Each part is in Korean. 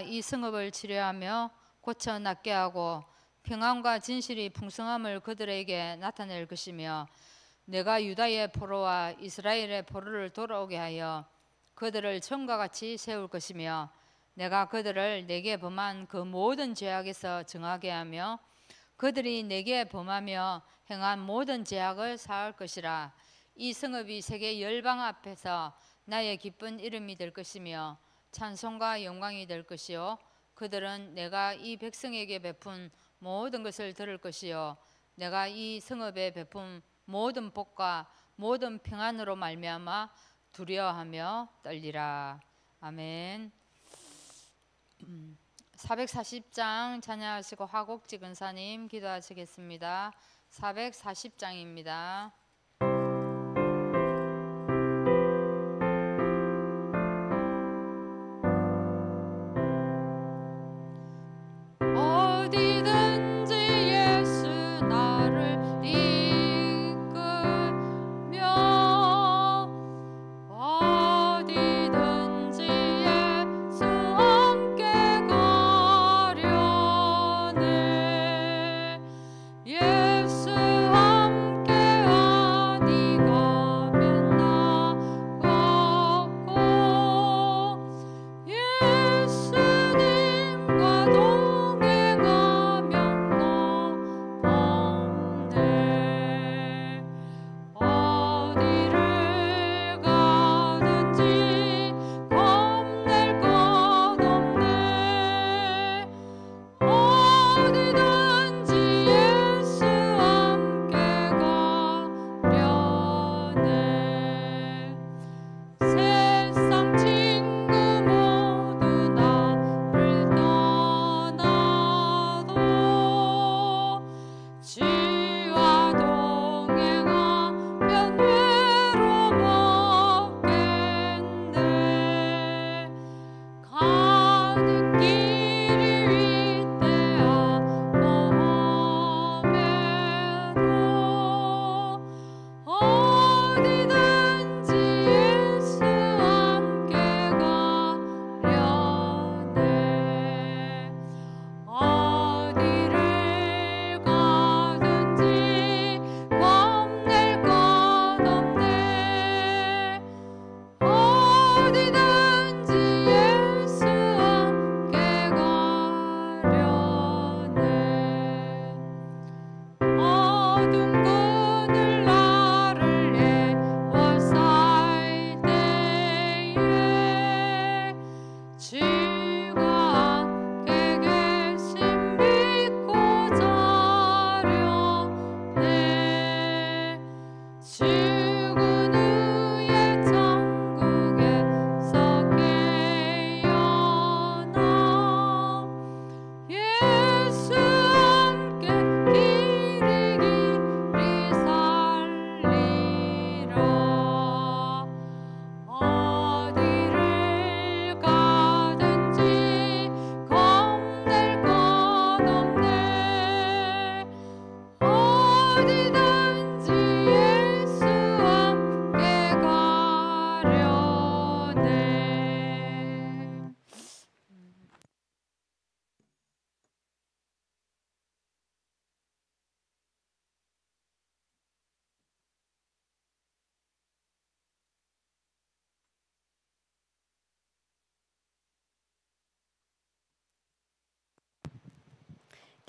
이 성읍을 치료하며 고쳐 낫게 하고 평안과 진실이 풍성함을 그들에게 나타낼 것이며 내가 유다의 포로와 이스라엘의 포로를 돌아오게 하여 그들을 전과 같이 세울 것이며 내가 그들을 내게 범한 그 모든 죄악에서 정하게 하며 그들이 내게 범하며 행한 모든 죄악을 사할 것이라. 이 성읍이 세계 열방 앞에서 나의 기쁜 이름이 될 것이며 찬송과 영광이 될 것이요 그들은 내가 이 백성에게 베푼 모든 것을 들을 것이요 내가 이 성읍에 베푼 모든 복과 모든 평안으로 말미암아 두려워하며 떨리라. 아멘. 440장 찬양하시고 화곡 지근사님 기도하시겠습니다. 440장입니다.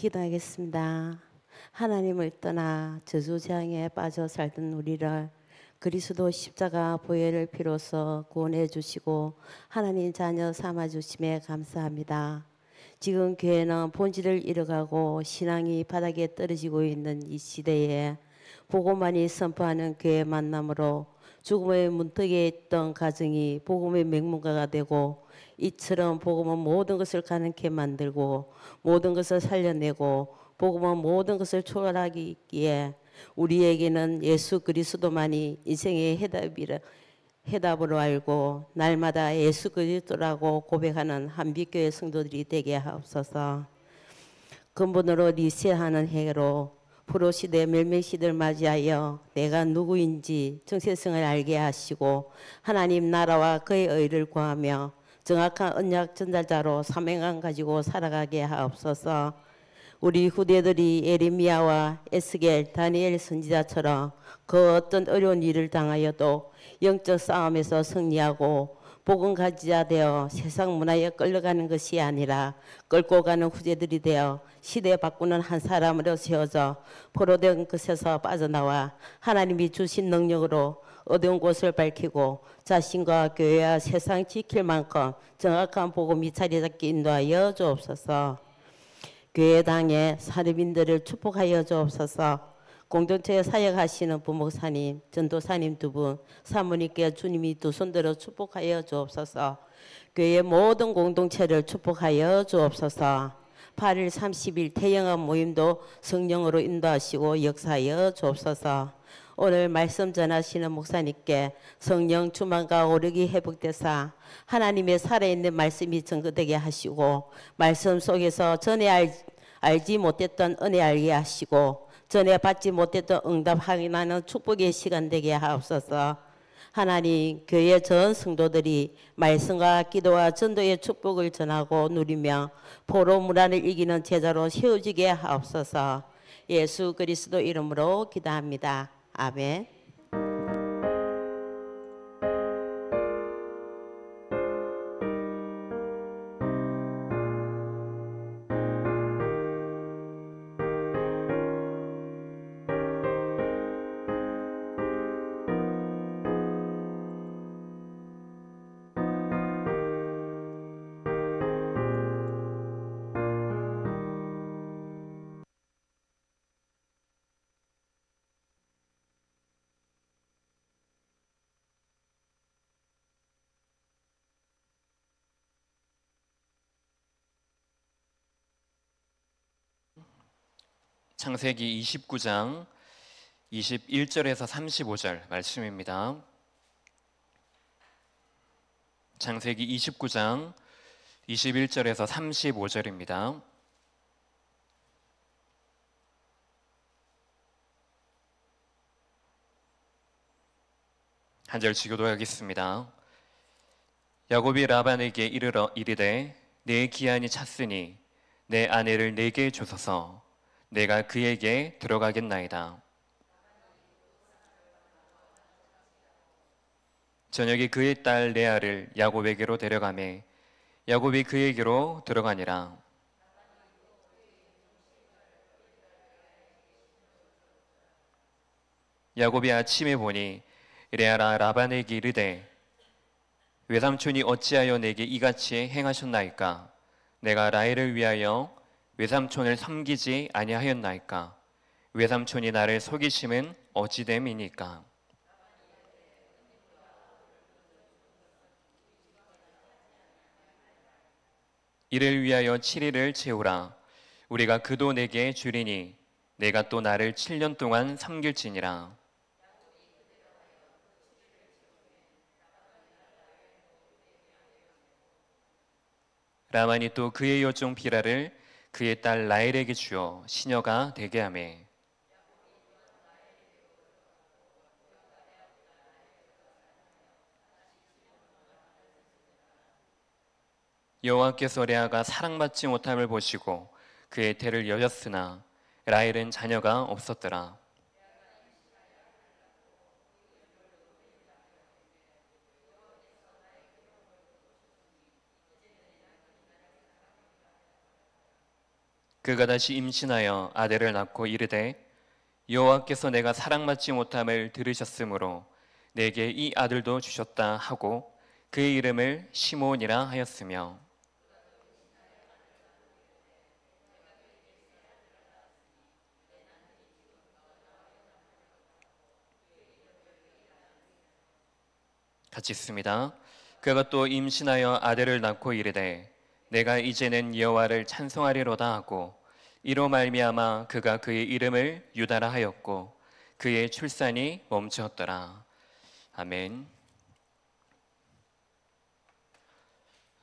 기도하겠습니다. 하나님을 떠나 저주장애에 빠져 살던 우리를 그리스도 십자가 보혈을 피로써 구원해 주시고 하나님 자녀 삼아 주심에 감사합니다. 지금 교회는 본질을 잃어가고 신앙이 바닥에 떨어지고 있는 이 시대에 복음만이 선포하는 교회 만남으로 죽음의 문턱에 있던 가정이 복음의 맹문가가 되고 이처럼 복음은 모든 것을 가능케 만들고 모든 것을 살려내고 복음은 모든 것을 초월하기에 우리에게는 예수 그리스도만이 인생의 해답으로 알고 날마다 예수 그리스도라고 고백하는 한빛교회 성도들이 되게 하옵소서. 근본으로 리셋하는 해로 프로시대 멜메시대를 맞이하여 내가 누구인지 정체성을 알게 하시고 하나님 나라와 그의 의를 구하며 정확한 언약 전달자로 사명감 가지고 살아가게 하옵소서. 우리 후대들이 예레미야와 에스겔, 다니엘 선지자처럼 그 어떤 어려운 일을 당하여도 영적 싸움에서 승리하고 복음 가지자 되어 세상 문화에 끌려가는 것이 아니라 끌고 가는 후대들이 되어 시대 바꾸는 한 사람으로 세워져 포로된 것에서 빠져나와 하나님이 주신 능력으로 어두운 곳을 밝히고 자신과 교회와 세상 지킬 만큼 정확한 복음이 자리 잡게 인도하여 주옵소서. 교회당의 사립인들을 축복하여 주옵소서. 공동체에 사역하시는 부목사님, 전도사님 두 분, 사모님께 주님이 두 손들어 축복하여 주옵소서. 교회 모든 공동체를 축복하여 주옵소서. 8일 30일 태영한 모임도 성령으로 인도하시고 역사하여 주옵소서. 오늘 말씀 전하시는 목사님께 성령 충만과 오력이 회복되사 하나님의 살아있는 말씀이 증거되게 하시고 말씀 속에서 전에 알지 못했던 은혜 알게 하시고 전에 받지 못했던 응답 확인하는 축복의 시간 되게 하옵소서. 하나님, 교회 전 성도들이 말씀과 기도와 전도의 축복을 전하고 누리며 포로 문화를 이기는 제자로 세워지게 하옵소서. 예수 그리스도 이름으로 기도합니다. 아멘. 창세기 29장 21절에서 35절 말씀입니다. 창세기 29장 21절에서 35절입니다. 한 절씩 교도하겠습니다. 야곱이 라반에게 이르되 내 기한이 찼으니 내 아내를 내게 주소서. 내가 그에게 들어가겠나이다. 저녁에 그의 딸 레아를 야곱에게로 데려가매 야곱이 그에게로 들어가니라. 야곱이 아침에 보니 레아라 라반에게 이르되 외삼촌이 어찌하여 내게 이같이 행하셨나이까? 내가 라헬을 위하여 외삼촌을 섬기지 아니하였나이까? 외삼촌이 나를 속이심은 어찌됨이니까? 이를 위하여 7일을 채우라. 우리가 그도 내게 주리니 내가 또 나를 7년 동안 섬길지니라. 라반이 또 그의 여종 비라를 그의 딸 라헬에게 주어 시녀가 되게 하매 여호와께서 레아가 사랑받지 못함을 보시고 그의 태를 여셨으나 라헬은 자녀가 없었더라. 그가 다시 임신하여 아들을 낳고 이르되 여호와께서 내가 사랑받지 못함을 들으셨으므로 내게 이 아들도 주셨다 하고 그의 이름을 시므온이라 하였으며 같이 있습니다. 그가 또 임신하여 아들을 낳고 이르되 내가 이제는 여호와를 찬송하리로다 하고 이로 말미암아 그가 그의 이름을 유다라 하였고 그의 출산이 멈추었더라. 아멘.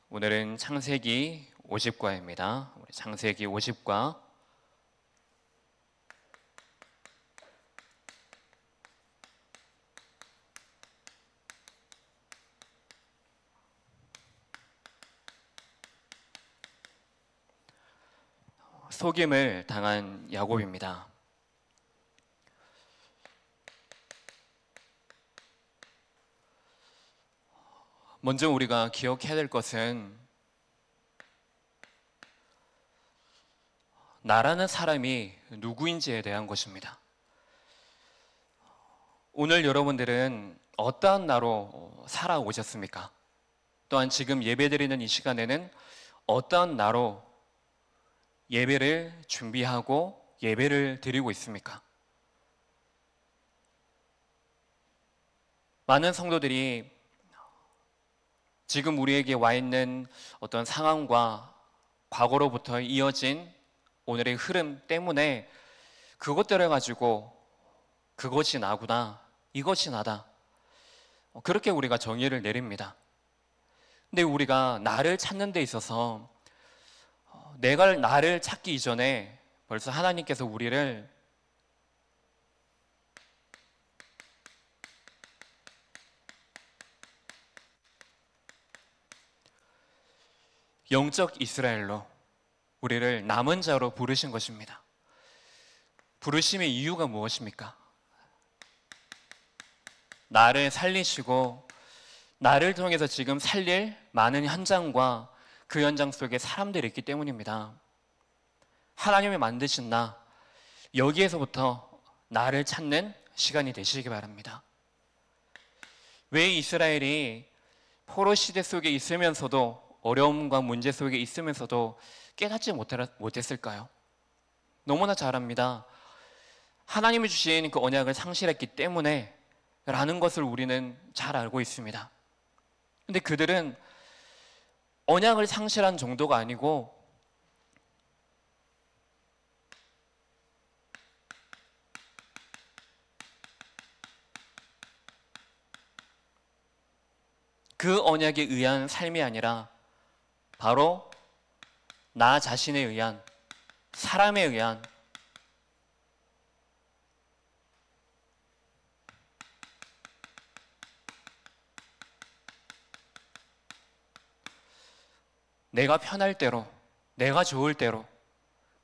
오늘은 창세기 50과입니다. 우리 창세기 50과 속임을 당한 야곱입니다. 먼저 우리가 기억해야 될 것은 나라는 사람이 누구인지에 대한 것입니다. 오늘 여러분들은 어떠한 나로 살아오셨습니까? 또한 지금 예배드리는 이 시간에는 어떠한 나로 예배를 준비하고 예배를 드리고 있습니까? 많은 성도들이 지금 우리에게 와 있는 어떤 상황과 과거로부터 이어진 오늘의 흐름 때문에 그것들을 가지고 그것이 나구나, 이것이 나다, 그렇게 우리가 정의를 내립니다. 근데 우리가 나를 찾는 데 있어서 내가 나를 찾기 이전에 벌써 하나님께서 우리를 영적 이스라엘로, 우리를 남은 자로 부르신 것입니다. 부르심의 이유가 무엇입니까? 나를 살리시고 나를 통해서 지금 살릴 많은 현장과 그 현장 속에 사람들이 있기 때문입니다. 하나님이 만드신 나, 여기에서부터 나를 찾는 시간이 되시기 바랍니다. 왜 이스라엘이 포로 시대 속에 있으면서도, 어려움과 문제 속에 있으면서도 깨닫지 못했을까요? 너무나 잘 압니다. 하나님이 주신 그 언약을 상실했기 때문에 라는 것을 우리는 잘 알고 있습니다. 근데 그들은 언약을 상실한 정도가 아니고 그 언약에 의한 삶이 아니라 바로 나 자신에 의한, 사람에 의한, 내가 편할 대로, 내가 좋을 대로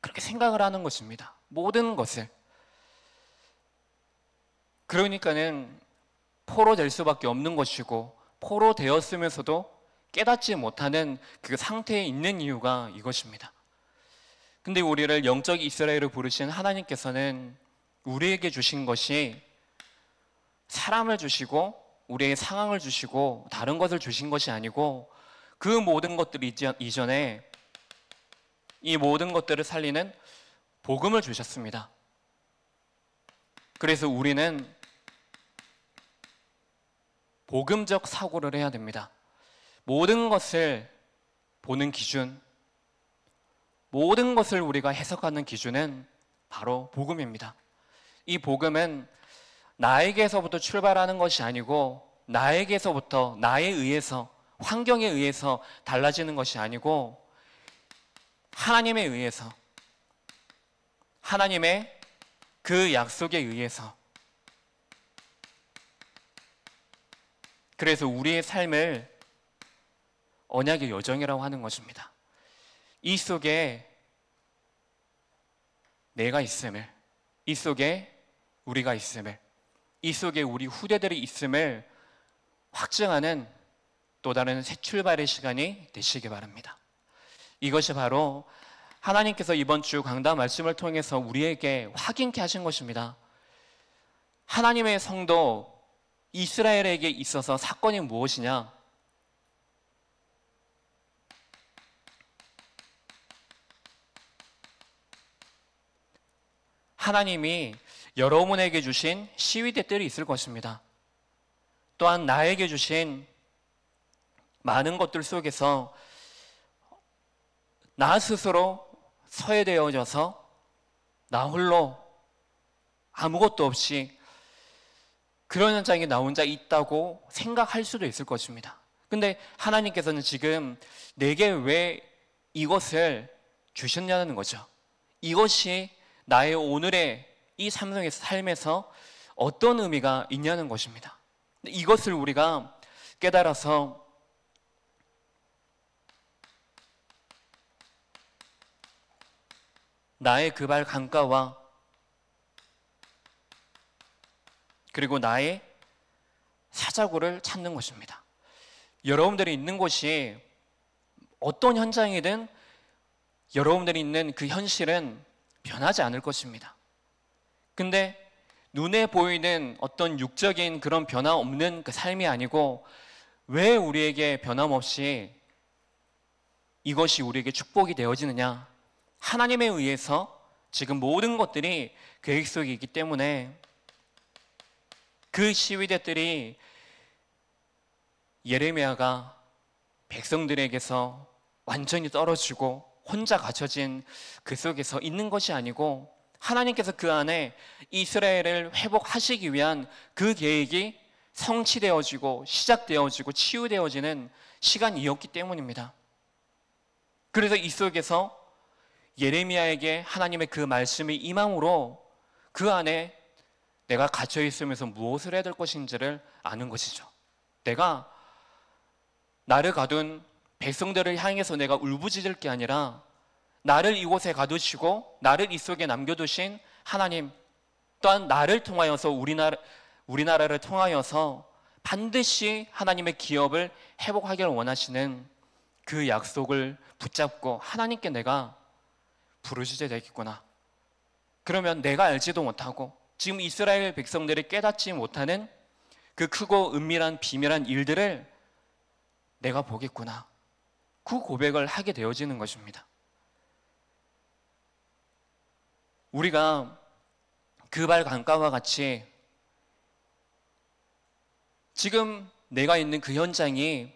그렇게 생각을 하는 것입니다. 모든 것을. 그러니까는 포로 될 수밖에 없는 것이고, 포로 되었으면서도 깨닫지 못하는 그 상태에 있는 이유가 이것입니다. 근데 우리를 영적 이스라엘을 부르신 하나님께서는 우리에게 주신 것이 사람을 주시고 우리의 상황을 주시고 다른 것을 주신 것이 아니고, 그 모든 것들 이전에 이 모든 것들을 살리는 복음을 주셨습니다. 그래서 우리는 복음적 사고를 해야 됩니다. 모든 것을 보는 기준, 모든 것을 우리가 해석하는 기준은 바로 복음입니다. 이 복음은 나에게서부터 출발하는 것이 아니고, 나에게서부터, 나에 의해서, 환경에 의해서 달라지는 것이 아니고, 하나님에 의해서, 하나님의 그 약속에 의해서. 그래서 우리의 삶을 언약의 여정이라고 하는 것입니다. 이 속에 내가 있음을, 이 속에 우리가 있음을, 이 속에 우리 후대들이 있음을 확증하는 또 다른 새 출발의 시간이 되시기 바랍니다. 이것이 바로 하나님께서 이번 주 강단 말씀을 통해서 우리에게 확인케 하신 것입니다. 하나님의 성도 이스라엘에게 있어서 사건이 무엇이냐? 하나님이 여러분에게 주신 시위대들이 있을 것입니다. 또한 나에게 주신 많은 것들 속에서 나 스스로 소외되어져서 나 홀로 아무것도 없이 그런 현장에 나 혼자 있다고 생각할 수도 있을 것입니다. 근데 하나님께서는 지금 내게 왜 이것을 주셨냐는 거죠. 이것이 나의 오늘의 이 삶에서 어떤 의미가 있냐는 것입니다. 이것을 우리가 깨달아서 나의 그 발 강가와 그리고 나의 사자굴을 찾는 것입니다. 여러분들이 있는 곳이 어떤 현장이든 여러분들이 있는 그 현실은 변하지 않을 것입니다. 근데 눈에 보이는 어떤 육적인 그런 변화 없는 그 삶이 아니고 왜 우리에게 변함없이 이것이 우리에게 축복이 되어지느냐? 하나님에 의해서 지금 모든 것들이 계획 속에 있기 때문에 그 시위대들이 예레미야가 백성들에게서 완전히 떨어지고 혼자 갇혀진 그 속에서 있는 것이 아니고 하나님께서 그 안에 이스라엘을 회복하시기 위한 그 계획이 성취되어지고 시작되어지고 치유되어지는 시간이었기 때문입니다. 그래서 이 속에서 예레미야에게 하나님의 그 말씀이 임함으로 그 안에 내가 갇혀 있으면서 무엇을 해야 될 것인지를 아는 것이죠. 내가 나를 가둔 백성들을 향해서 내가 울부짖을 게 아니라 나를 이곳에 가두시고 나를 이 속에 남겨두신 하나님, 또한 나를 통하여서 우리나라를 통하여서 반드시 하나님의 기업을 회복하기를 원하시는 그 약속을 붙잡고 하나님께 내가 부르짖어야 되겠구나. 그러면 내가 알지도 못하고 지금 이스라엘 백성들이 깨닫지 못하는 그 크고 은밀한 비밀한 일들을 내가 보겠구나. 그 고백을 하게 되어지는 것입니다. 우리가 그 발 강가와 같이 지금 내가 있는 그 현장이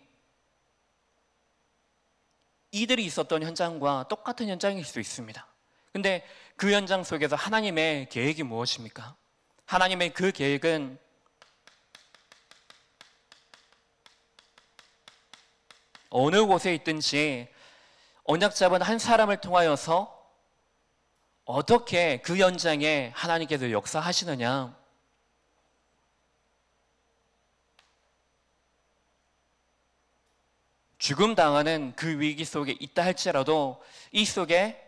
이들이 있었던 현장과 똑같은 현장일 수 있습니다. 근데 그 현장 속에서 하나님의 계획이 무엇입니까? 하나님의 그 계획은 어느 곳에 있든지 언약 잡은 한 사람을 통하여서 어떻게 그 현장에 하나님께서 역사하시느냐? 죽음 당하는 그 위기 속에 있다 할지라도 이 속에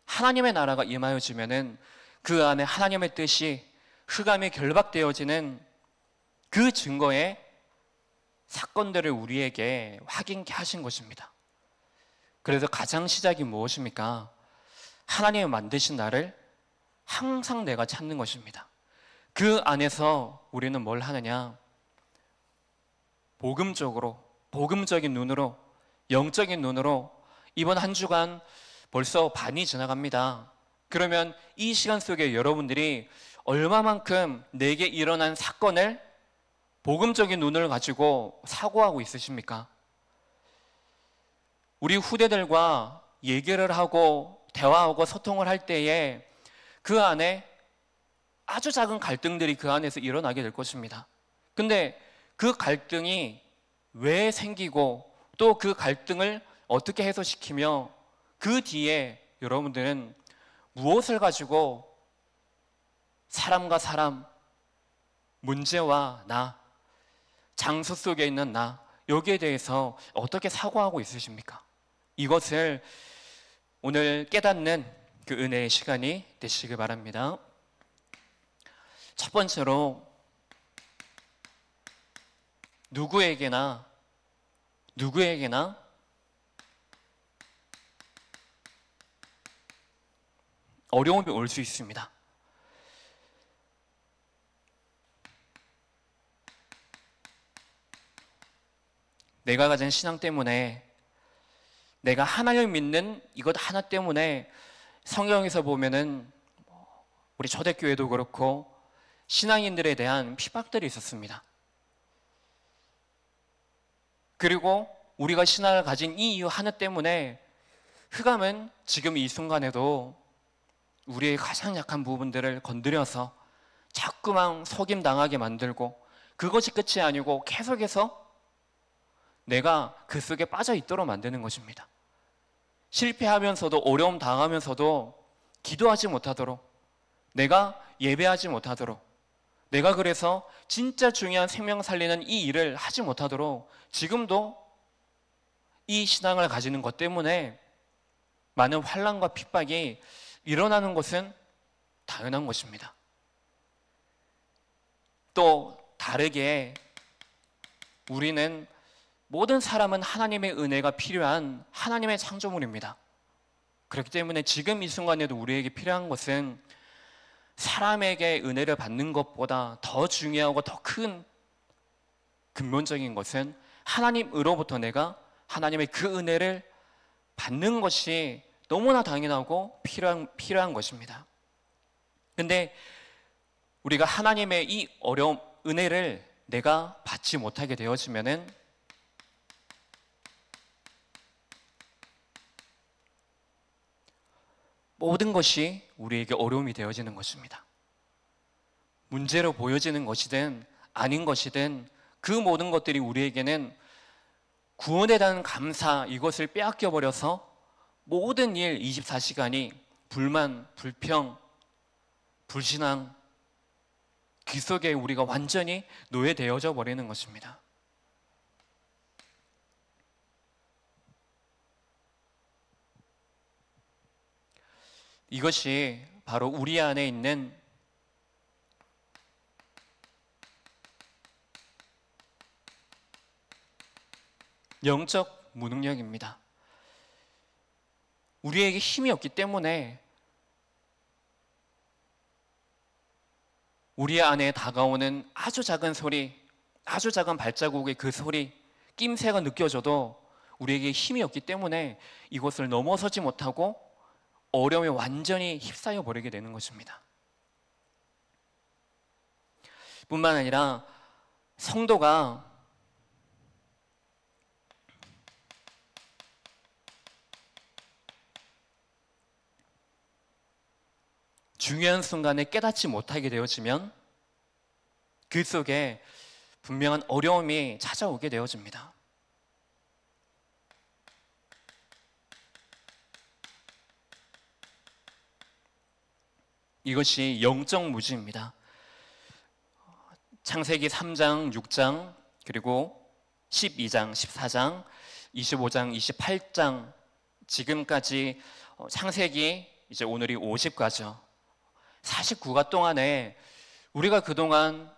하나님의 나라가 임하여지면은 그 안에 하나님의 뜻이 흑암에 결박되어지는 그 증거의 사건들을 우리에게 확인케 하신 것입니다. 그래서 가장 시작이 무엇입니까? 하나님이 만드신 나를 항상 내가 찾는 것입니다. 그 안에서 우리는 뭘 하느냐? 복음적인 눈으로, 영적인 눈으로 이번 한 주간 벌써 반이 지나갑니다. 그러면 이 시간 속에 여러분들이 얼마만큼 내게 일어난 사건을 복음적인 눈을 가지고 사고하고 있으십니까? 우리 후대들과 얘기를 하고 대화하고 소통을 할 때에 그 안에 아주 작은 갈등들이 그 안에서 일어나게 될 것입니다. 근데 그 갈등이 왜 생기고 또 그 갈등을 어떻게 해소시키며 그 뒤에 여러분들은 무엇을 가지고 사람과 사람, 문제와 나, 장소 속에 있는 나, 여기에 대해서 어떻게 사고하고 있으십니까? 이것을 오늘 깨닫는 그 은혜의 시간이 되시길 바랍니다. 첫 번째로 누구에게나 어려움이 올 수 있습니다. 내가 가진 신앙 때문에, 내가 하나님을 믿는 이것 하나 때문에 성경에서 보면은 우리 초대교회도 그렇고 신앙인들에 대한 핍박들이 있었습니다. 그리고 우리가 신앙을 가진 이 이유 하나 때문에 흑암은 지금 이 순간에도 우리의 가장 약한 부분들을 건드려서 자꾸만 속임당하게 만들고, 그것이 끝이 아니고 계속해서 내가 그 속에 빠져 있도록 만드는 것입니다. 실패하면서도, 어려움 당하면서도 기도하지 못하도록, 내가 예배하지 못하도록, 내가 그래서 진짜 중요한 생명 살리는 이 일을 하지 못하도록 지금도 이 신앙을 가지는 것 때문에 많은 환난과 핍박이 일어나는 것은 당연한 것입니다. 또 다르게 우리는 모든 사람은 하나님의 은혜가 필요한 하나님의 창조물입니다. 그렇기 때문에 지금 이 순간에도 우리에게 필요한 것은 사람에게 은혜를 받는 것보다 더 중요하고 더 큰 근본적인 것은 하나님으로부터 내가 하나님의 그 은혜를 받는 것이 너무나 당연하고 필요한 것입니다. 근데 우리가 하나님의 이 어려움, 은혜를 내가 받지 못하게 되어지면은 모든 것이 우리에게 어려움이 되어지는 것입니다. 문제로 보여지는 것이든 아닌 것이든 그 모든 것들이 우리에게는 구원에 대한 감사, 이것을 빼앗겨 버려서 모든 일 24시간이 불만, 불평, 불신앙, 그 속에 우리가 완전히 노예되어져 버리는 것입니다. 이것이 바로 우리 안에 있는 영적 무능력입니다. 우리에게 힘이 없기 때문에 우리 안에 다가오는 아주 작은 소리, 아주 작은 발자국의 그 소리, 낌새가 느껴져도 우리에게 힘이 없기 때문에 이것을 넘어서지 못하고 어려움에 완전히 휩싸여 버리게 되는 것입니다. 뿐만 아니라 성도가 중요한 순간에 깨닫지 못하게 되어지면 그 속에 분명한 어려움이 찾아오게 되어집니다. 이것이 영적 무지입니다. 창세기 3장, 6장, 그리고 12장, 14장, 25장, 28장 지금까지 창세기 이제 오늘이 50가죠. 49가 동안에 우리가 그동안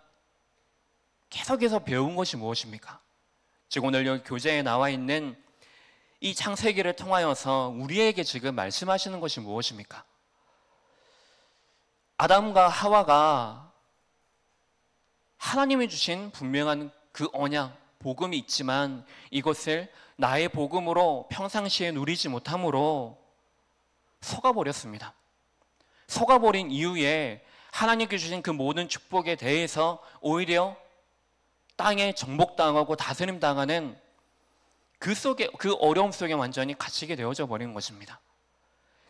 계속해서 배운 것이 무엇입니까? 즉 오늘 여기 교재에 나와 있는 이 창세기를 통하여서 우리에게 지금 말씀하시는 것이 무엇입니까? 아담과 하와가 하나님이 주신 분명한 그 언약, 복음이 있지만 이것을 나의 복음으로 평상시에 누리지 못함으로 속아버렸습니다. 속아버린 이후에 하나님께 주신 그 모든 축복에 대해서 오히려 땅에 정복당하고 다스림당하는 그 속에, 그 어려움 속에 완전히 갇히게 되어져 버린 것입니다.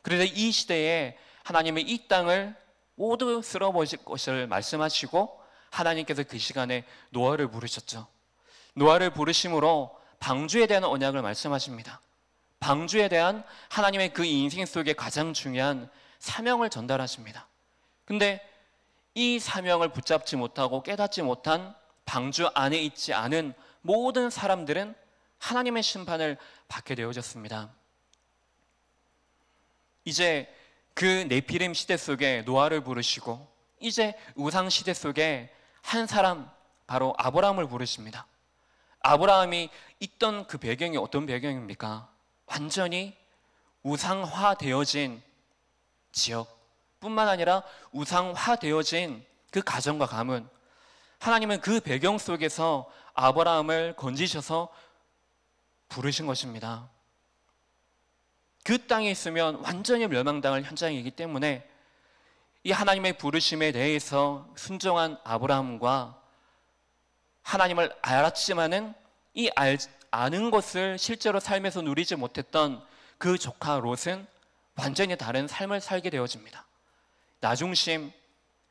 그래서 이 시대에 하나님의 이 땅을 모두 쓸어버릴 것을 말씀하시고 하나님께서 그 시간에 노아를 부르셨죠. 노아를 부르심으로 방주에 대한 언약을 말씀하십니다. 방주에 대한 하나님의 그 인생 속에 가장 중요한 사명을 전달하십니다. 근데 이 사명을 붙잡지 못하고 깨닫지 못한 방주 안에 있지 않은 모든 사람들은 하나님의 심판을 받게 되어졌습니다. 이제 그 네피림 시대 속에 노아를 부르시고 이제 우상 시대 속에 한 사람, 바로 아브라함을 부르십니다. 아브라함이 있던 그 배경이 어떤 배경입니까? 완전히 우상화되어진 지역뿐만 아니라 우상화되어진 그 가정과 가문, 하나님은 그 배경 속에서 아브라함을 건지셔서 부르신 것입니다. 그 땅에 있으면 완전히 멸망당할 현장이기 때문에 이 하나님의 부르심에 대해서 순종한 아브라함과 하나님을 알았지만은 이 아는 것을 실제로 삶에서 누리지 못했던 그 조카 롯은 완전히 다른 삶을 살게 되어집니다. 나 중심,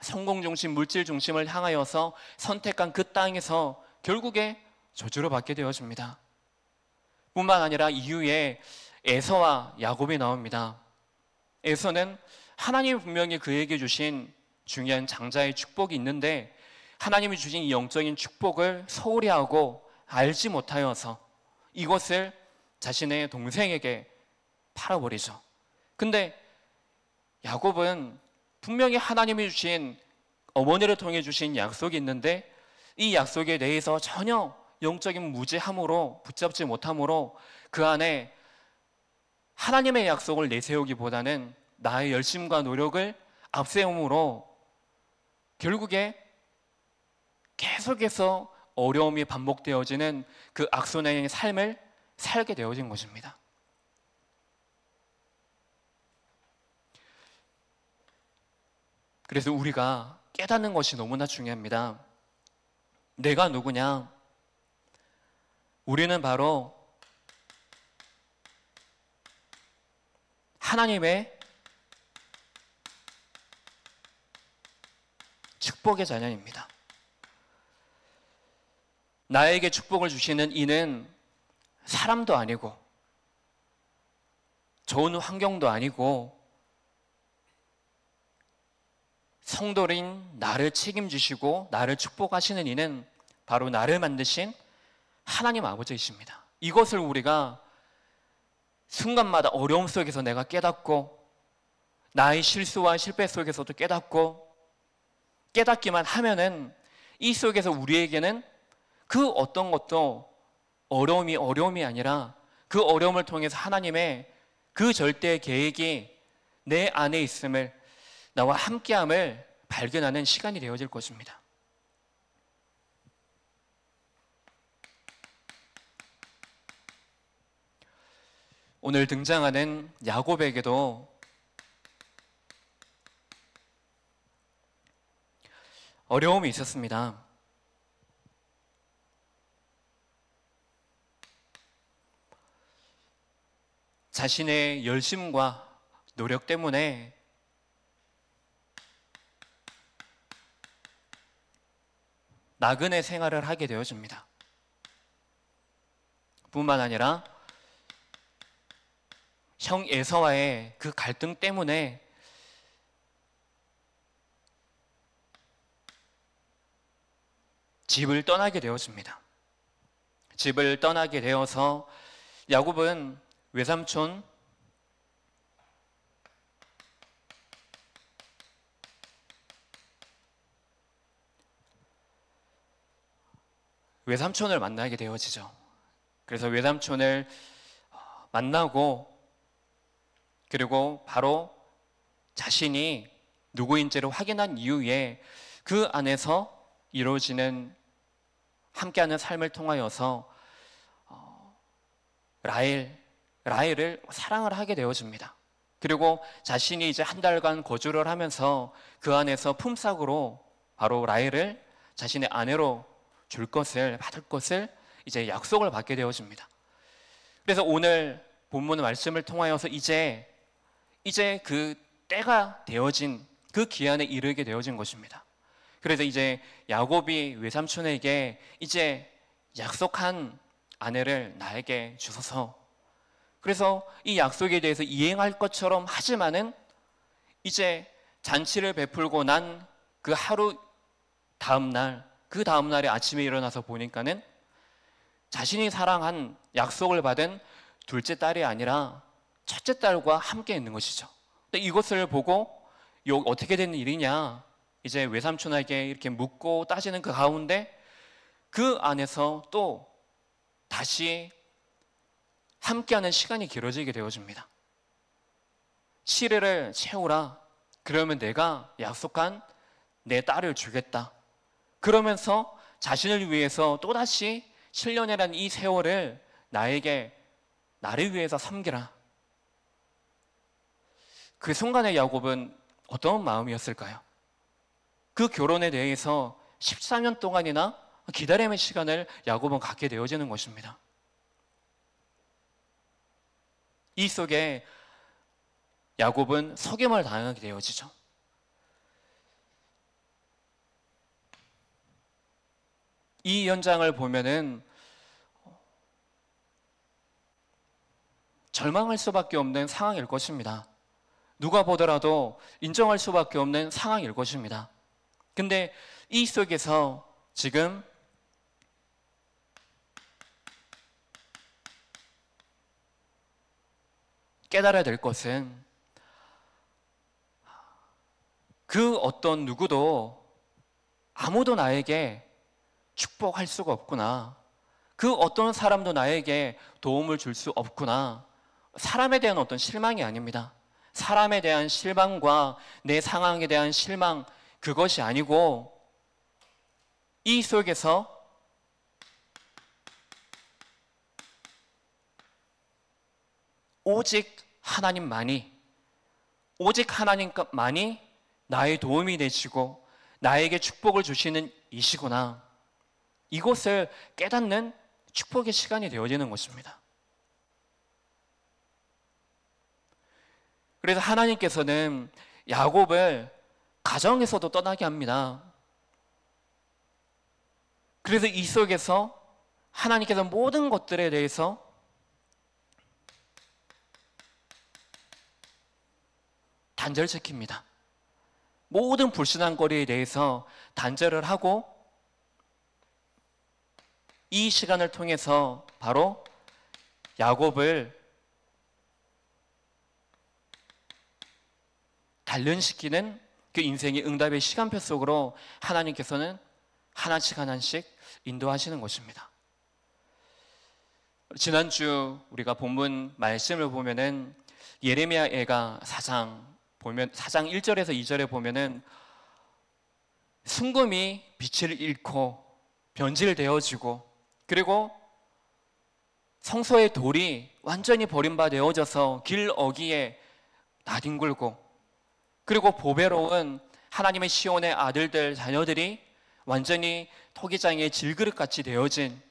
성공 중심, 물질 중심을 향하여서 선택한 그 땅에서 결국에 저주를 받게 되어집니다. 뿐만 아니라 이후에 에서와 야곱이 나옵니다. 에서는 하나님이 분명히 그에게 주신 중요한 장자의 축복이 있는데 하나님이 주신 이 영적인 축복을 소홀히 하고 알지 못하여서 이것을 자신의 동생에게 팔아버리죠. 근데 야곱은 분명히 하나님이 주신, 어머니를 통해 주신 약속이 있는데 이 약속에 대해서 전혀 영적인 무지함으로, 붙잡지 못함으로 그 안에 하나님의 약속을 내세우기보다는 나의 열심과 노력을 앞세움으로 결국에 계속해서 어려움이 반복되어지는 그 악순환의 삶을 살게 되어진 것입니다. 그래서 우리가 깨닫는 것이 너무나 중요합니다. 내가 누구냐? 우리는 바로 하나님의 축복의 자녀입니다. 나에게 축복을 주시는 이는 사람도 아니고 좋은 환경도 아니고 성도인 나를 책임지시고 나를 축복하시는 이는 바로 나를 만드신 하나님 아버지이십니다. 이것을 우리가 순간마다 어려움 속에서 내가 깨닫고 나의 실수와 실패 속에서도 깨닫기만 하면은 이 속에서 우리에게는 그 어떤 것도 어려움이 아니라 그 어려움을 통해서 하나님의 그 절대 계획이 내 안에 있음을, 나와 함께함을 발견하는 시간이 되어질 것입니다. 오늘 등장하는 야곱에게도 어려움이 있었습니다. 자신의 열심과 노력 때문에 나그네 생활을 하게 되어집니다. 뿐만 아니라 형 에서와의 그 갈등 때문에 집을 떠나게 되었습니다. 집을 떠나게 되어서 야곱은 외삼촌을 만나게 되어지죠. 그래서 외삼촌을 만나고 그리고 바로 자신이 누구인지를 확인한 이후에 그 안에서 이루어지는 함께하는 삶을 통하여서 라헬을 사랑을 하게 되어집니다. 그리고 자신이 이제 한 달간 거주를 하면서 그 안에서 품삯으로 바로 라헬을 자신의 아내로 받을 것을 이제 약속을 받게 되어집니다. 그래서 오늘 본문 말씀을 통하여서 이제 그 때가 되어진 그 기한에 이르게 되어진 것입니다. 그래서 이제 야곱이 외삼촌에게 이제 약속한 아내를 나에게 주소서. 그래서 이 약속에 대해서 이행할 것처럼 하지만은 이제 잔치를 베풀고 난 그 그 다음 날에 아침에 일어나서 보니까는 자신이 사랑한 약속을 받은 둘째 딸이 아니라 첫째 딸과 함께 있는 것이죠. 근데 이것을 보고 어떻게 된 일이냐, 이제 외삼촌에게 이렇게 묻고 따지는 그 가운데 그 안에서 또 다시 함께하는 시간이 길어지게 되어집니다. 시래를 채우라. 그러면 내가 약속한 내 딸을 주겠다. 그러면서 자신을 위해서 또다시 7년이라는 이 세월을 나를 위해서 섬기라. 그 순간에 야곱은 어떤 마음이었을까요? 그 결혼에 대해서 14년 동안이나 기다림의 시간을 야곱은 갖게 되어지는 것입니다. 이 속에 야곱은 속임을 당하게 되어지죠. 이 현장을 보면은 절망할 수밖에 없는 상황일 것입니다. 누가 보더라도 인정할 수밖에 없는 상황일 것입니다. 근데 이 속에서 지금 깨달아야 될 것은 그 어떤 누구도 아무도 나에게 축복할 수가 없구나. 그 어떤 사람도 나에게 도움을 줄 수 없구나. 사람에 대한 어떤 실망이 아닙니다. 사람에 대한 실망과 내 상황에 대한 실망, 그것이 아니고 이 속에서 오직 하나님만이, 오직 하나님만이 나의 도움이 되시고 나에게 축복을 주시는 이시구나. 이것을 깨닫는 축복의 시간이 되어지는 것입니다. 그래서 하나님께서는 야곱을 가정에서도 떠나게 합니다. 그래서 이 속에서 하나님께서 모든 것들에 대해서 단절시킵니다. 모든 불순한 거리에 대해서 단절을 하고 이 시간을 통해서 바로 야곱을 단련시키는 그 인생의 응답의 시간표 속으로 하나님께서는 하나씩 하나씩 인도하시는 것입니다. 지난주 우리가 본문 말씀을 보면은 예레미야가 4장 1절에서 2절에 보면은 순금이 빛을 잃고 변질되어지고 그리고 성소의 돌이 완전히 버림받아져서 길 어귀에 나뒹굴고 그리고 보배로운 하나님의 시온의 아들들 자녀들이 완전히 토기장의 질그릇같이 되어진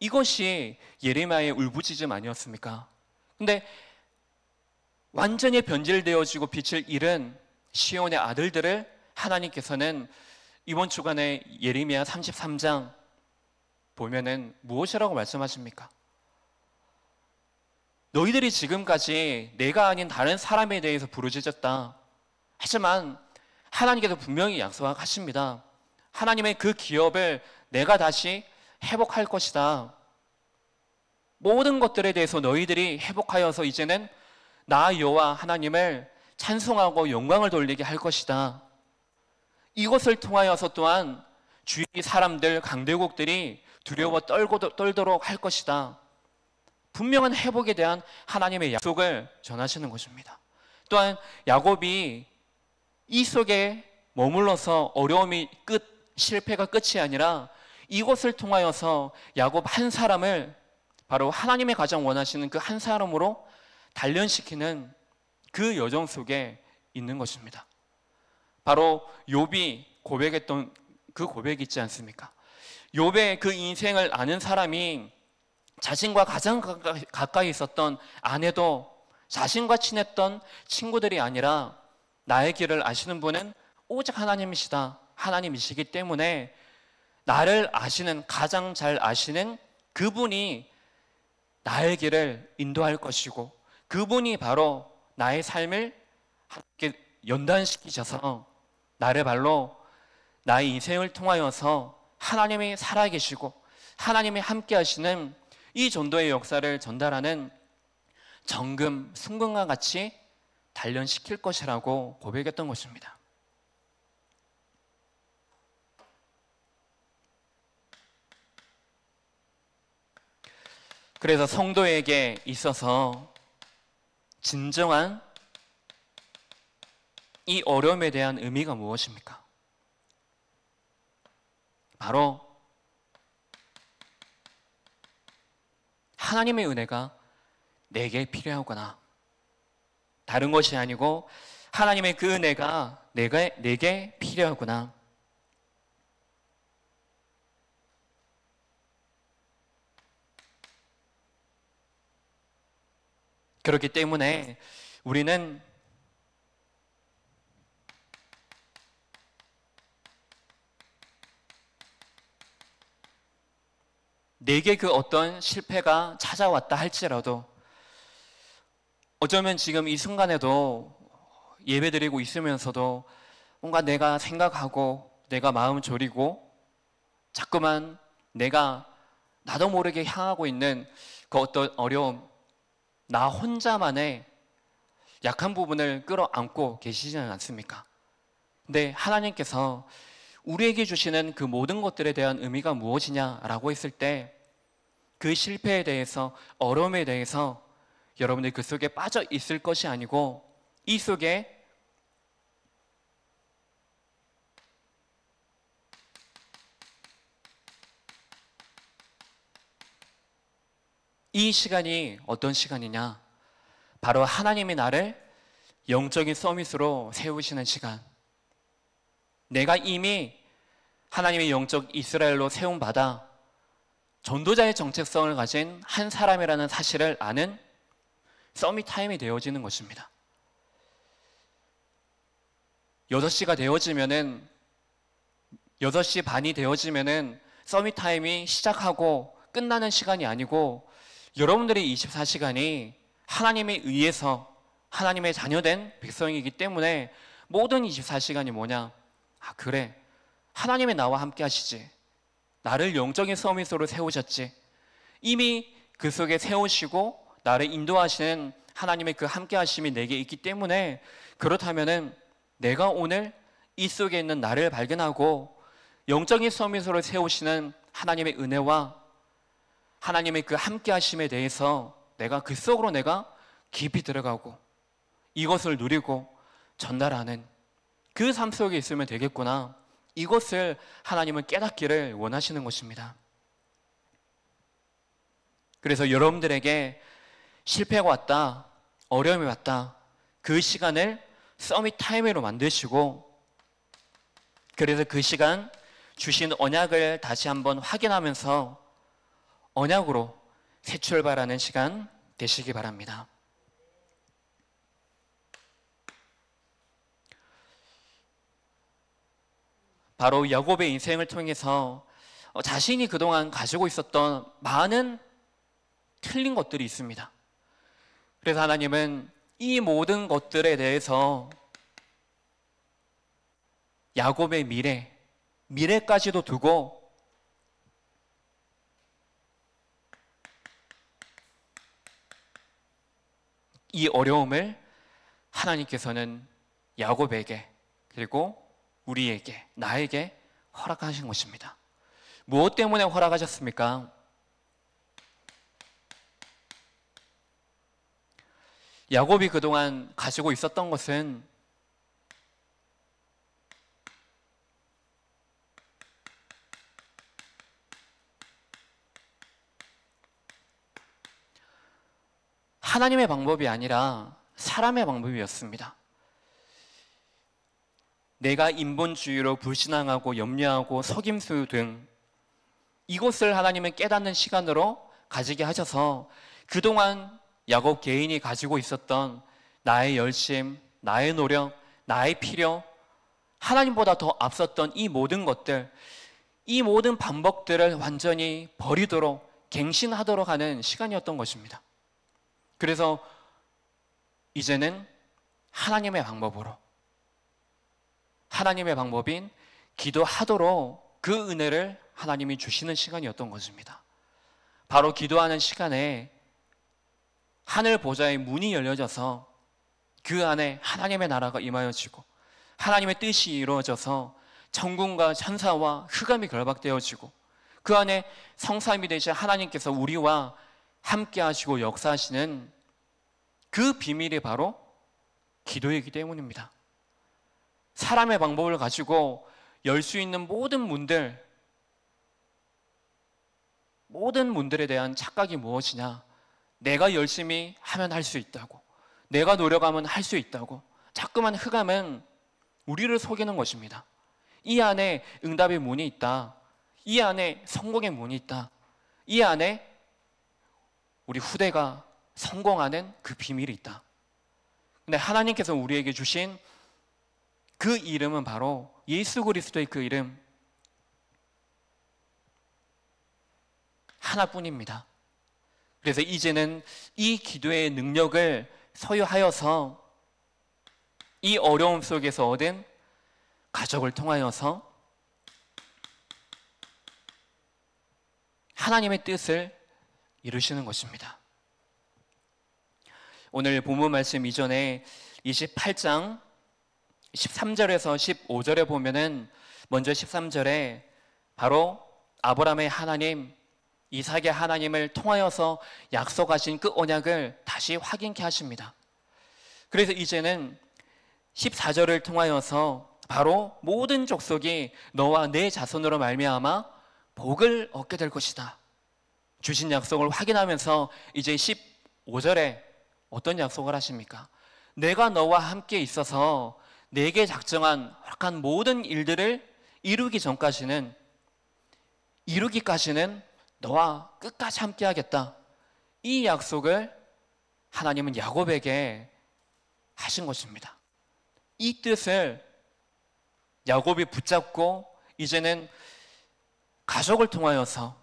이것이 예레미야의 울부짖음 아니었습니까? 근데 완전히 변질되어지고 빛을 잃은 시온의 아들들을 하나님께서는 이번 주간에 예레미야 33장 보면은 무엇이라고 말씀하십니까? 너희들이 지금까지 내가 아닌 다른 사람에 대해서 부르짖었다. 하지만 하나님께서 분명히 약속하십니다. 하나님의 그 기업을 내가 다시 회복할 것이다. 모든 것들에 대해서 너희들이 회복하여서 이제는 나 여호와 하나님을 찬송하고 영광을 돌리게 할 것이다. 이것을 통하여서 또한 주위 사람들, 강대국들이 두려워 떨도록 할 것이다. 분명한 회복에 대한 하나님의 약속을 전하시는 것입니다. 또한 야곱이 이 속에 머물러서 어려움이 실패가 끝이 아니라 이것을 통하여서 야곱 한 사람을 바로 하나님의 가장 원하시는 그 한 사람으로 단련시키는 그 여정 속에 있는 것입니다. 바로 욥이 고백했던 그 고백이 있지 않습니까? 욥의 그 인생을 아는 사람이 자신과 가장 가까이 있었던 아내도 자신과 친했던 친구들이 아니라 나의 길을 아시는 분은 오직 하나님이시다. 하나님이시기 때문에 나를 아시는, 가장 잘 아시는 그분이 나의 길을 인도할 것이고 그분이 바로 나의 삶을 함께 연단시키셔서 나를 발로 나의 인생을 통하여서 하나님이 살아계시고 하나님이 함께 하시는 이 전도의 역사를 전달하는 정금, 순금과 같이 단련시킬 것이라고 고백했던 것입니다. 그래서 성도에게 있어서 진정한 이 어려움에 대한 의미가 무엇입니까? 바로 하나님의 은혜가 내게 필요하구나. 다른 것이 아니고 하나님의 그 은혜가 내게 필요하구나. 그렇기 때문에 우리는 내게 그 어떤 실패가 찾아왔다 할지라도 어쩌면 지금 이 순간에도 예배드리고 있으면서도 뭔가 내가 생각하고 내가 마음 졸이고 자꾸만 내가 나도 모르게 향하고 있는 그 어떤 어려움, 나 혼자만의 약한 부분을 끌어안고 계시지는 않습니까? 근데 하나님께서 우리에게 주시는 그 모든 것들에 대한 의미가 무엇이냐라고 했을 때 그 실패에 대해서, 어려움에 대해서 여러분들이 그 속에 빠져 있을 것이 아니고 이 속에 이 시간이 어떤 시간이냐? 바로 하나님이 나를 영적인 서밋으로 세우시는 시간. 내가 이미 하나님의 영적 이스라엘로 세움받아 전도자의 정체성을 가진 한 사람이라는 사실을 아는 서밋 타임이 되어지는 것입니다. 6시가 되어지면은 6시 반이 되어지면은 서밋 타임이 시작하고 끝나는 시간이 아니고 여러분들의 24시간이 하나님에 의해서 하나님의 자녀된 백성이기 때문에 모든 24시간이 뭐냐? 아, 그래. 하나님이 나와 함께 하시지. 나를 영적인 서밋으로 세우셨지. 이미 그 속에 세우시고 나를 인도하시는 하나님의 그 함께 하심이 내게 있기 때문에 그렇다면은 내가 오늘 이 속에 있는 나를 발견하고 영적인 서밋으로 세우시는 하나님의 은혜와 하나님의 그 함께 하심에 대해서 내가 그 속으로 내가 깊이 들어가고 이것을 누리고 전달하는 그 삶 속에 있으면 되겠구나. 이것을 하나님은 깨닫기를 원하시는 것입니다. 그래서 여러분들에게 실패가 왔다, 어려움이 왔다, 그 시간을 서밋 타임으로 만드시고 그래서 그 시간 주신 언약을 다시 한번 확인하면서 언약으로 새 출발하는 시간 되시기 바랍니다. 바로 야곱의 인생을 통해서 자신이 그동안 가지고 있었던 많은 틀린 것들이 있습니다. 그래서 하나님은 이 모든 것들에 대해서 야곱의 미래까지도 두고 이 어려움을 하나님께서는 야곱에게 그리고 우리에게, 나에게 허락하신 것입니다. 무엇 때문에 허락하셨습니까? 야곱이 그동안 가지고 있었던 것은 하나님의 방법이 아니라 사람의 방법이었습니다. 내가 인본주의로 불신앙하고 염려하고 속임수 등 이것을 하나님은 깨닫는 시간으로 가지게 하셔서 그동안 야곱 개인이 가지고 있었던 나의 열심, 나의 노력, 나의 필요, 하나님보다 더 앞섰던 이 모든 것들, 이 모든 반복들을 완전히 버리도록 갱신하도록 하는 시간이었던 것입니다. 그래서 이제는 하나님의 방법으로, 하나님의 방법인 기도하도록 그 은혜를 하나님이 주시는 시간이었던 것입니다. 바로 기도하는 시간에 하늘 보좌의 문이 열려져서 그 안에 하나님의 나라가 임하여지고 하나님의 뜻이 이루어져서 천군과 천사와 흑암이 결박되어지고 그 안에 성삼위 되신 하나님께서 우리와 함께 하시고 역사하시는 그 비밀이 바로 기도이기 때문입니다. 사람의 방법을 가지고 열 수 있는 모든 문들에 대한 착각이 무엇이냐? 내가 열심히 하면 할 수 있다고, 내가 노력하면 할 수 있다고. 자꾸만 흑암은 우리를 속이는 것입니다. 이 안에 응답의 문이 있다. 이 안에 성공의 문이 있다. 이 안에 우리 후대가 성공하는 그 비밀이 있다. 근데 하나님께서 우리에게 주신 그 이름은 바로 예수 그리스도의 그 이름 하나뿐입니다. 그래서 이제는 이 기도의 능력을 소유하여서 이 어려움 속에서 얻은 가족을 통하여서 하나님의 뜻을 이루시는 것입니다. 오늘 본문 말씀 이전에 28장 13절에서 15절에 보면은 먼저 13절에 바로 아브라함의 하나님, 이삭의 하나님을 통하여서 약속하신 그 언약을 다시 확인케 하십니다. 그래서 이제는 14절을 통하여서 바로 모든 족속이 너와 내 자손으로 말미암아 복을 얻게 될 것이다. 주신 약속을 확인하면서 이제 15절에 어떤 약속을 하십니까? 내가 너와 함께 있어서 내게 작정한 허락한 모든 일들을 이루기까지는 너와 끝까지 함께 하겠다. 이 약속을 하나님은 야곱에게 하신 것입니다. 이 뜻을 야곱이 붙잡고 이제는 가족을 통하여서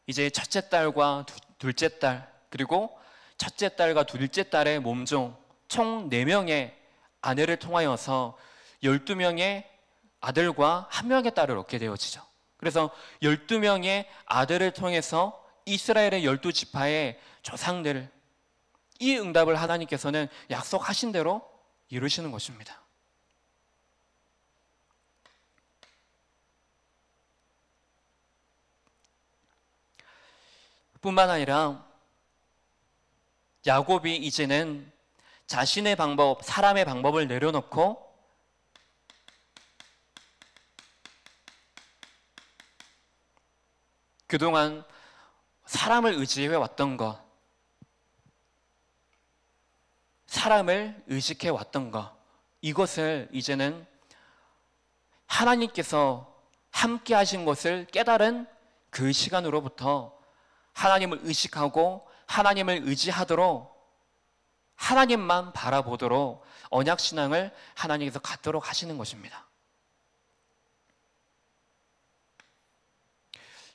이제 첫째 딸과 둘째 딸, 그리고 첫째 딸과 둘째 딸의 몸종 총 4명의 아내를 통하여서 12명의 아들과 1명의 딸을 얻게 되어지죠. 그래서 12명의 아들을 통해서 이스라엘의 12지파의 조상들, 이 응답을 하나님께서는 약속하신 대로 이루시는 것입니다. 뿐만 아니라 야곱이 이제는 자신의 방법, 사람의 방법을 내려놓고 그동안 사람을 의지해 왔던 것, 사람을 의식해 왔던 것, 이것을 이제는 하나님께서 함께 하신 것을 깨달은 그 시간으로부터 하나님을 의식하고 하나님을 의지하도록, 하나님만 바라보도록 언약신앙을 하나님께서 갖도록 하시는 것입니다.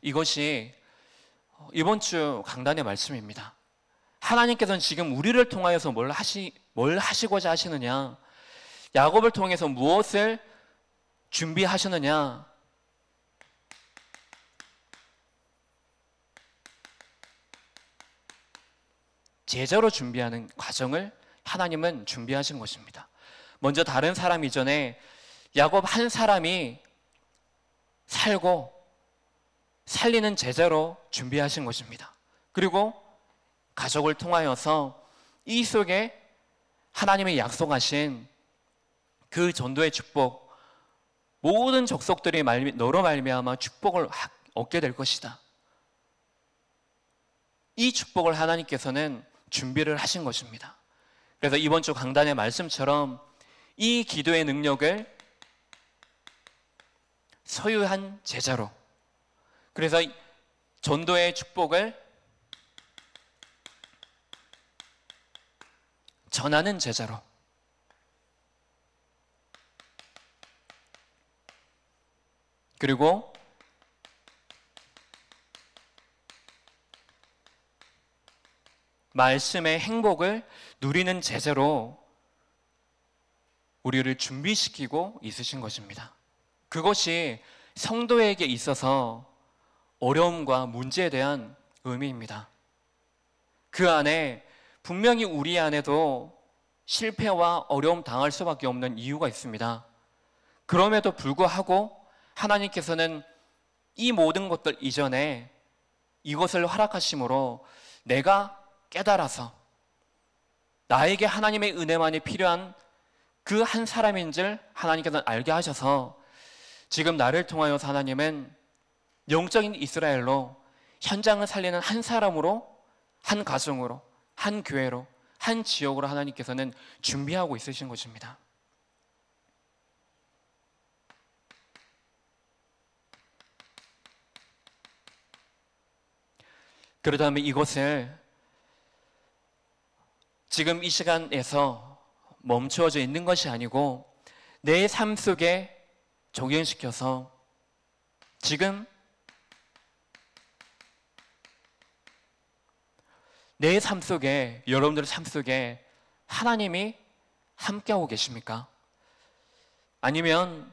이것이 이번 주 강단의 말씀입니다. 하나님께서는 지금 우리를 통하여서 뭘 하시고자 하시느냐, 야곱을 통해서 무엇을 준비하시느냐, 제자로 준비하는 과정을 하나님은 준비하신 것입니다. 먼저 다른 사람 이전에 야곱 한 사람이 살고 살리는 제자로 준비하신 것입니다. 그리고 가족을 통하여서 이 속에 하나님의 약속하신 그 전도의 축복, 모든 족속들이 너로 말미암아 축복을 얻게 될 것이다. 이 축복을 하나님께서는 준비를 하신 것입니다. 그래서 이번 주 강단의 말씀처럼 이 기도의 능력을 소유한 제자로, 그래서 전도의 축복을 전하는 제자로, 그리고 말씀의 행복을 누리는 제자로 우리를 준비시키고 있으신 것입니다. 그것이 성도에게 있어서 어려움과 문제에 대한 의미입니다. 그 안에 분명히 우리 안에도 실패와 어려움 당할 수밖에 없는 이유가 있습니다. 그럼에도 불구하고 하나님께서는 이 모든 것들 이전에 이것을 허락하심으로 내가 깨달아서 나에게 하나님의 은혜만이 필요한 그 한 사람인 줄 하나님께서는 알게 하셔서 지금 나를 통하여서 하나님은 영적인 이스라엘로 현장을 살리는 한 사람으로, 한 가정으로, 한 교회로, 한 지역으로 하나님께서는 준비하고 있으신 것입니다. 그렇다면 이것을 지금 이 시간에서 멈추어져 있는 것이 아니고 내 삶 속에 적용시켜서 지금 내 삶 속에, 여러분들의 삶 속에 하나님이 함께하고 계십니까? 아니면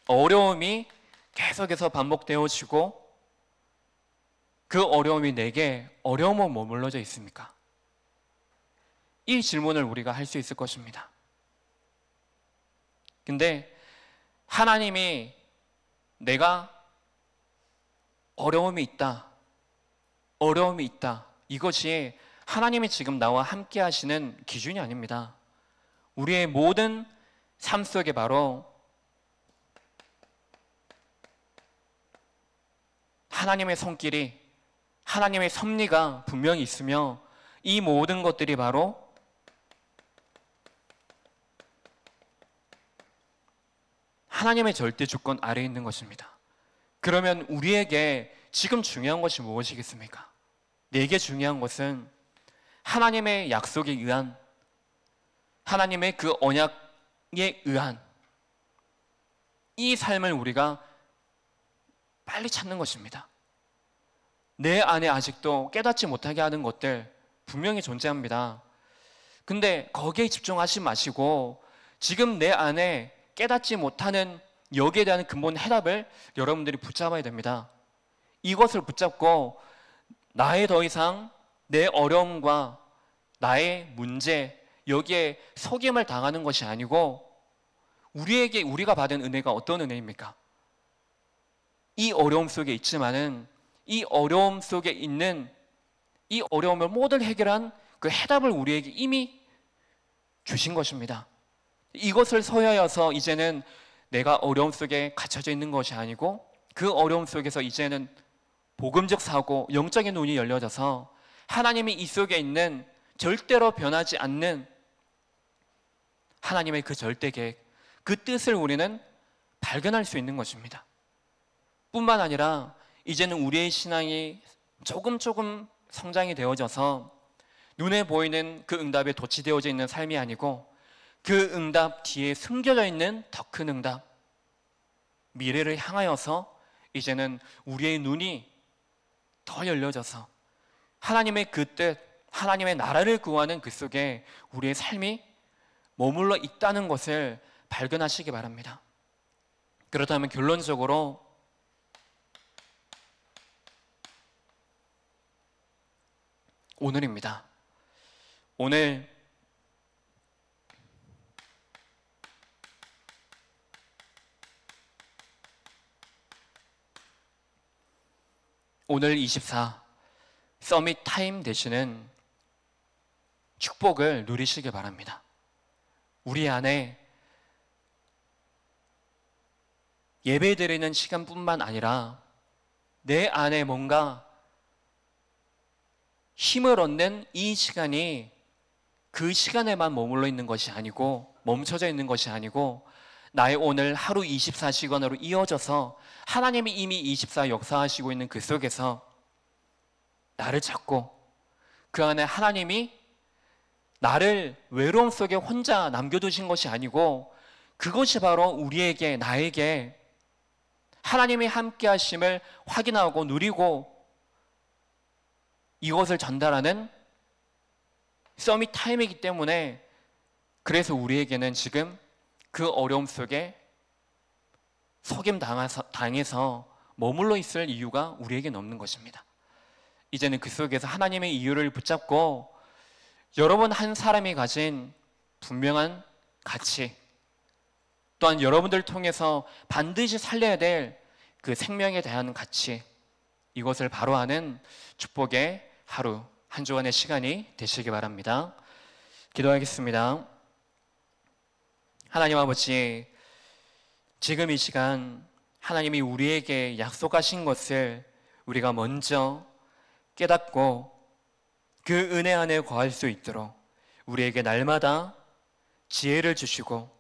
어려움이 계속해서 반복되어지고 그 어려움이 내게 어려움으로 머물러져 있습니까? 이 질문을 우리가 할 수 있을 것입니다. 근데 하나님이 내가 어려움이 있다, 이것이 하나님이 지금 나와 함께 하시는 기준이 아닙니다. 우리의 모든 삶 속에 바로 하나님의 손길이, 하나님의 섭리가 분명히 있으며 이 모든 것들이 바로 하나님의 절대 주권 아래에 있는 것입니다. 그러면 우리에게 지금 중요한 것이 무엇이겠습니까? 내게 중요한 것은 하나님의 약속에 의한, 하나님의 그 언약에 의한 이 삶을 우리가 빨리 찾는 것입니다. 내 안에 아직도 깨닫지 못하게 하는 것들 분명히 존재합니다. 근데 거기에 집중하지 마시고 지금 내 안에 깨닫지 못하는 여기에 대한 근본 해답을 여러분들이 붙잡아야 됩니다. 이것을 붙잡고 나의 더 이상 내 어려움과 나의 문제, 여기에 속임을 당하는 것이 아니고 우리가 받은 은혜가 어떤 은혜입니까? 이 어려움 속에 있지만은 이 어려움 속에 있는 이 어려움을 모두 해결한 그 해답을 우리에게 이미 주신 것입니다. 이것을 소유하여서 이제는 내가 어려움 속에 갇혀져 있는 것이 아니고 그 어려움 속에서 이제는 복음적 사고, 영적인 눈이 열려져서 하나님이 이 속에 있는 절대로 변하지 않는 하나님의 그 절대 계획, 그 뜻을 우리는 발견할 수 있는 것입니다. 뿐만 아니라 이제는 우리의 신앙이 조금 성장이 되어져서 눈에 보이는 그 응답에 도취되어져 있는 삶이 아니고 그 응답 뒤에 숨겨져 있는 더 큰 응답, 미래를 향하여서 이제는 우리의 눈이 더 열려져서 하나님의 그 뜻, 하나님의 나라를 구하는 그 속에 우리의 삶이 머물러 있다는 것을 발견하시기 바랍니다. 그렇다면 결론적으로 오늘입니다. 오늘 24 서밋 타임 되시는 축복을 누리시기 바랍니다. 우리 안에 예배 드리는 시간뿐만 아니라 내 안에 뭔가 힘을 얻는 이 시간이 그 시간에만 머물러 있는 것이 아니고 멈춰져 있는 것이 아니고 나의 오늘 하루 24시간으로 이어져서 하나님이 이미 24 역사하시고 있는 그 속에서 나를 찾고 그 안에 하나님이 나를 외로움 속에 혼자 남겨두신 것이 아니고 그것이 바로 우리에게, 나에게 하나님이 함께 하심을 확인하고 누리고 이것을 전달하는 서밋 타임이기 때문에 그래서 우리에게는 지금 그 어려움 속에 속임 당해서 머물러 있을 이유가 우리에게는 없는 것입니다. 이제는 그 속에서 하나님의 이유를 붙잡고 여러분 한 사람이 가진 분명한 가치, 또한 여러분들 통해서 반드시 살려야 될 그 생명에 대한 가치, 이것을 바로하는 축복의 하루, 한 주간의 시간이 되시기 바랍니다. 기도하겠습니다. 하나님 아버지, 지금 이 시간 하나님이 우리에게 약속하신 것을 우리가 먼저 깨닫고 그 은혜 안에 거할 수 있도록 우리에게 날마다 지혜를 주시고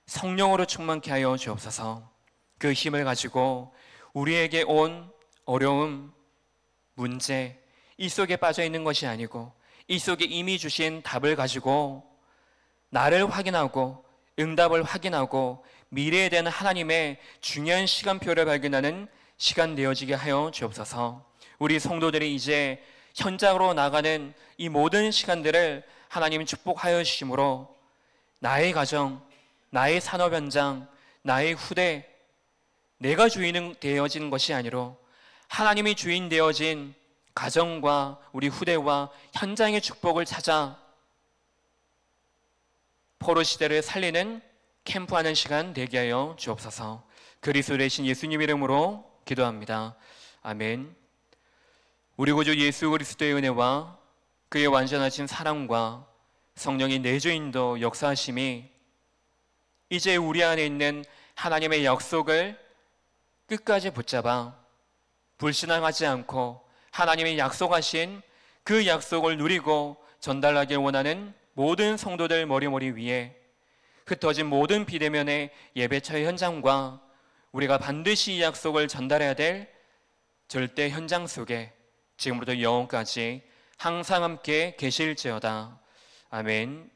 성령으로 충만케 하여 주옵소서. 그 힘을 가지고 우리에게 온 어려움, 문제, 이 속에 빠져 있는 것이 아니고 이 속에 이미 주신 답을 가지고 나를 확인하고 응답을 확인하고 미래에 대한 하나님의 중요한 시간표를 발견하는 시간 되어지게 하여 주옵소서. 우리 성도들이 이제 현장으로 나가는 이 모든 시간들을 하나님 축복하여 주심으로 나의 가정, 나의 산업 현장, 나의 후대, 내가 주인은 되어지는 것이 아니로 하나님이 주인 되어진 가정과 우리 후대와 현장의 축복을 찾아 포로 시대를 살리는 캠프하는 시간 되게 하여 주옵소서. 그리스도 되신 예수님 이름으로 기도합니다. 아멘. 우리 구주 예수 그리스도의 은혜와 그의 완전하신 사랑과 성령의 내주인도 역사하심이 이제 우리 안에 있는 하나님의 약속을 끝까지 붙잡아 불신앙하지 않고 하나님의 약속하신 그 약속을 누리고 전달하길 원하는 모든 성도들 머리머리 위에 흩어진 모든 비대면의 예배처의 현장과 우리가 반드시 이 약속을 전달해야 될 절대 현장 속에 지금부터 영원까지 항상 함께 계실지어다. 아멘.